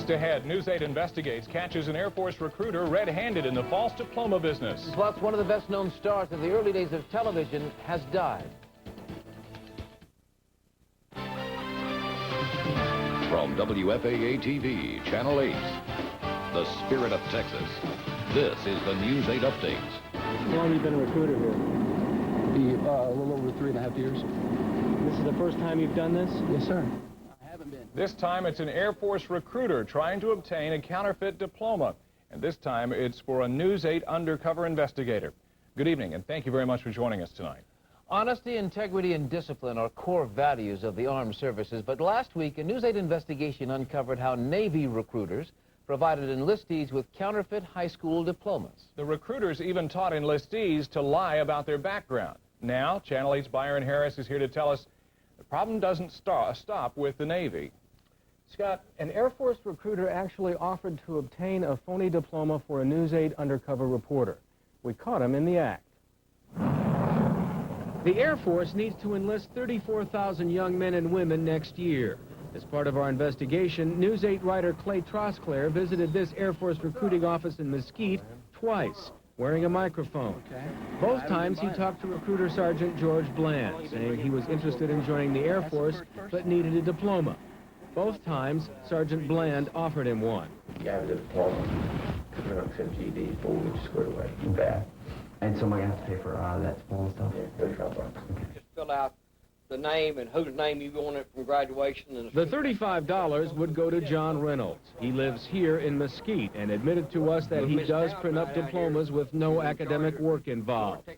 Next ahead, News 8 investigates, catches an Air Force recruiter red-handed in the false diploma business. Plus, one of the best-known stars of the early days of television has died. From WFAA-TV, Channel 8, the spirit of Texas, this is the News 8 Updates. How long have you been a recruiter here? A little over 3.5 years. This is the first time you've done this? Yes, sir. I haven't been. This time it's an Air Force recruiter trying to obtain a counterfeit diploma. And this time it's for a News 8 undercover investigator. Good evening, and thank you very much for joining us tonight. Honesty, integrity, and discipline are core values of the armed services. But last week, a News 8 investigation uncovered how Navy recruiters provided enlistees with counterfeit high school diplomas. The recruiters even taught enlistees to lie about their background. Now, Channel 8's Byron Harris is here to tell us the problem doesn't stop with the Navy. Scott, an Air Force recruiter actually offered to obtain a phony diploma for a News 8 undercover reporter. We caught him in the act. The Air Force needs to enlist 34,000 young men and women next year. As part of our investigation, News 8 writer Clay Trosclair visited this Air Force recruiting office in Mesquite twice, wearing a microphone. Both times he talked to recruiter Sergeant George Bland, saying he was interested in joining the Air Force but needed a diploma. Both times, Sergeant Bland offered him one. You have a diploma, coming up 50 GD, 4 weeks squared away. You bet. And so am I going to have to pay for that diploma stuff? Yeah, $35. Just fill out the name and whose name you want it from graduation. And The $35 would go to John Reynolds. He lives here in Mesquite and admitted to us that he does print up diplomas with no academic work involved.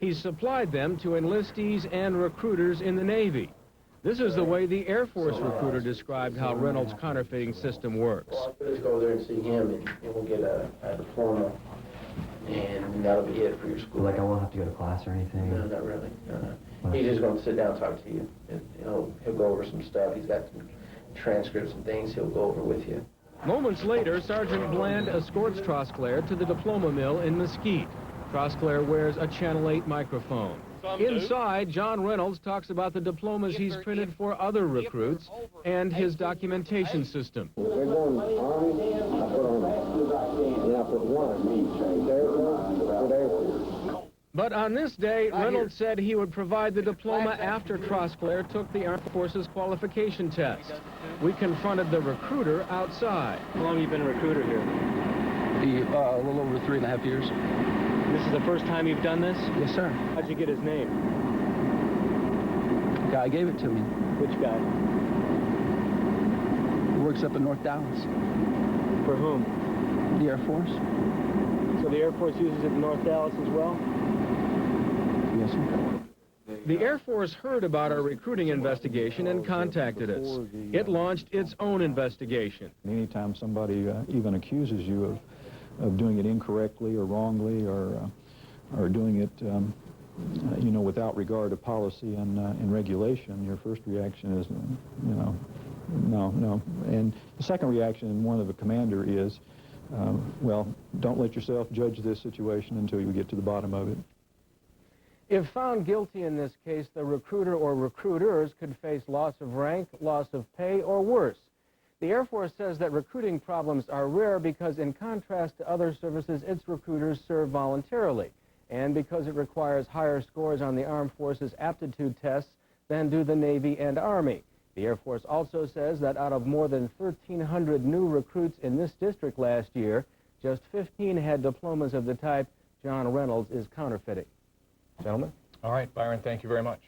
He's supplied them to enlistees and recruiters in the Navy. This is the way the Air Force recruiter described how Reynolds' counterfeiting system works. Just go there and see him, and we'll get a diploma, and that'll be it for your school. Like I won't have to go to class or anything? No, not really. No. He's just going to sit down and talk to you. And he'll go over some stuff. He's got some transcripts and things he'll go over with you. Moments later, Sergeant Bland escorts Trosclair to the diploma mill in Mesquite. Trosclair wears a Channel 8 microphone. Inside, John Reynolds talks about the diplomas he's printed for other recruits and his documentation system. They're going Army, I put on, and I put one, Air Force. But on this day, Reynolds said he would provide the diploma after Trosclair took the Armed Forces qualification test. We confronted the recruiter outside. How long have you been a recruiter here? A little over 3.5 years. This is the first time you've done this? Yes, sir. How'd you get his name? The guy gave it to me. Which guy? He works up in North Dallas. For whom? The Air Force. So the Air Force uses it in North Dallas as well? Yes, sir. The Air Force heard about our recruiting investigation and contacted us. It launched its own investigation. Anytime somebody even accuses you of doing it incorrectly or wrongly or doing it, you know, without regard to policy and regulation, your first reaction is, you know, no. And the second reaction, one of the commander, is, well, don't let yourself judge this situation until you get to the bottom of it. If found guilty in this case, the recruiter or recruiters could face loss of rank, loss of pay, or worse. The Air Force says that recruiting problems are rare because, in contrast to other services, its recruiters serve voluntarily, and because it requires higher scores on the Armed Forces aptitude tests than do the Navy and Army. The Air Force also says that out of more than 1,300 new recruits in this district last year, just 15 had diplomas of the type John Reynolds is counterfeiting. Gentlemen? All right, Byron, thank you very much.